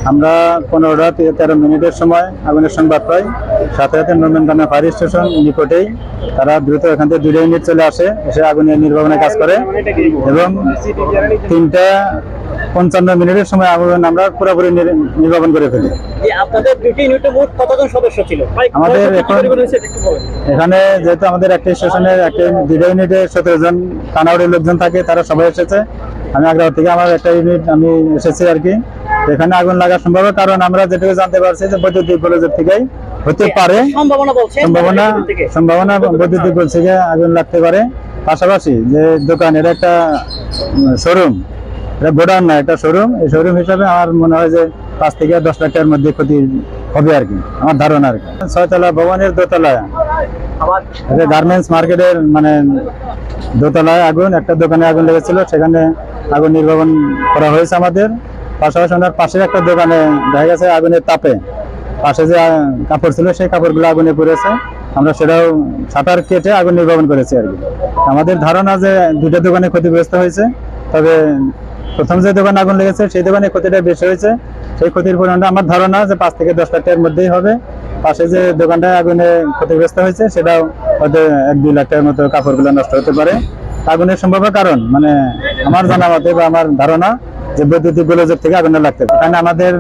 আমরা 15-13 মিনিটের সময় আগুনের সংবাদ পাই। সাথে সাথে নন্দনকানন ফায়ার স্টেশন নিকটেই, তারা দ্রুত এখান থেকে 2 ইউনিট চলে আসে, এসে আগুনের নির্বাপনের কাজ করে এবং 3:55 সময় আগুন আমরা পুরোপুরি নির্বাপন করে ফেলি। আপনাদের দুটি ইউনিটে মোট কতজন সদস্য ছিল? আমাদের এখানে যেহেতু আমাদের একটা স্টেশনের একটা 2 ইউনিটে 17 জন কানাউড়ির লোকজন থাকে, তারা সবাই এসেছে। আমি আগ্রহ থেকে আমার একটা ইউনিট আমি এসেছি আর কি। এখানে আগুন লাগার সম্ভব, কারণ আমরা যেটুকু জানতে পারছি যে বৈদ্যুতিক গোলযোগ থেকেই হতে পারে, সম্ভাবনা বৈদ্যুতিক গোলযোগ থেকে আগুন লাগতে পারে। পাশাপাশি যে দোকান, এটা একটা শোরুম, এটা গোডাউন না, একটা শোরুম। এই শোরুম হিসাবে আমার মনে হয় যে 5 থেকে 10 লাখ টাকার মধ্যে ক্ষতি হবে আর কি, আমার ধারণা আর কি। 6তলা ভবনের দোতলায় গার্মেন্টস মার্কেটের মানে দোতলায় আগুন, একটা দোকানে আগুন লেগেছিল, সেখানে আগুন নির্বাপন করা হয়েছে আমাদের। পাশাপাশি ওনার পাশের একটা দোকানে দেখা গেছে আগুনের তাপে পাশে যে কাপড় ছিল সেই কাপড়গুলো আগুনে পড়েছে, আমরা সেটাও শাটার কেটে আগুন নির্বাপন করেছি আর কি। আমাদের ধারণা যে 2টা দোকানে ক্ষতিগ্রস্ত হয়েছে, তবে প্রথম যে দোকানে আগুন লেগেছে সেই দোকানে ক্ষতিটা বেশি হয়েছে। সেই ক্ষতির পরিমাণটা আমার ধারণা যে 5 থেকে 10 লাখ টাকার মধ্যেই হবে। পাশে যে দোকানটা আগুনে ক্ষতিগ্রস্ত হয়েছে সেটাও হয়তো 1-2 লাখ টাকার মতো কাপড়গুলো নষ্ট হতে পারে। আগুনের সম্ভাব্য কারণ মানে আমার জানা মতে বা আমার ধারণা যে বৈদ্যুতিক গোলযোগ থেকে আগুনটা লাগতে পারে। এখানে আমাদের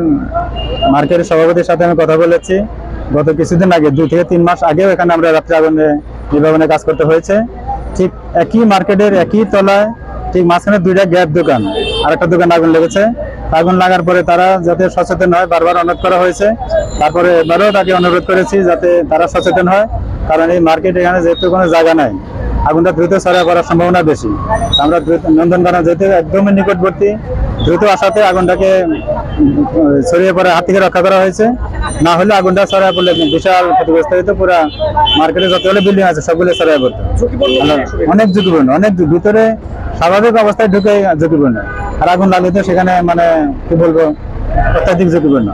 মার্কেটের সভাপতির সাথে আমি কথা বলেছি, গত কিছুদিন আগে 2 থেকে 3 মাস আগেও এখানে আমরা রাত্রে আগুনে নির্বাপনের কাজ করতে হয়েছে। ঠিক একই মার্কেটের একই তলায় ঠিক মাঝখানে 2টা গ্যাপ দোকান, আর একটা দোকান আগুন লেগেছে। আগুন লাগার পরে তারা যাতে সচেতন হয় বারবার অনুরোধ করা হয়েছে, তারপরে এবারেও তাকে অনুরোধ করেছি যাতে তারা সচেতন হয়, কারণ এই মার্কেট এখানে যেহেতু কোনো জায়গা নাই, আগুনটা দ্রুত ছড়িয়ে পড়ার সম্ভাবনা বেশি। আমরা নন্দনকানন যেহেতু একদমই নিকটবর্তী, দ্রুত আসাতে আগুনটাকে ছড়িয়ে পড়ার হাত থেকে রক্ষা করা হয়েছে। না হলে আগুনটা ছড়িয়ে পড়লে বিশাল ক্ষতিগ্রস্ত হতো, পুরো মার্কেটে যতগুলো বিল্ডিং আছে সবগুলো ছড়িয়ে পড়তো। অনেক ঝুঁকিপূর্ণ, অনেক ভিতরে স্বাভাবিক অবস্থায় ঢুকে ঝুঁকিপূর্ণ, আর আগুন লাগলে তো সেখানে মানে কি বলবো অত্যাধিক ঝুঁকিপূর্ণ।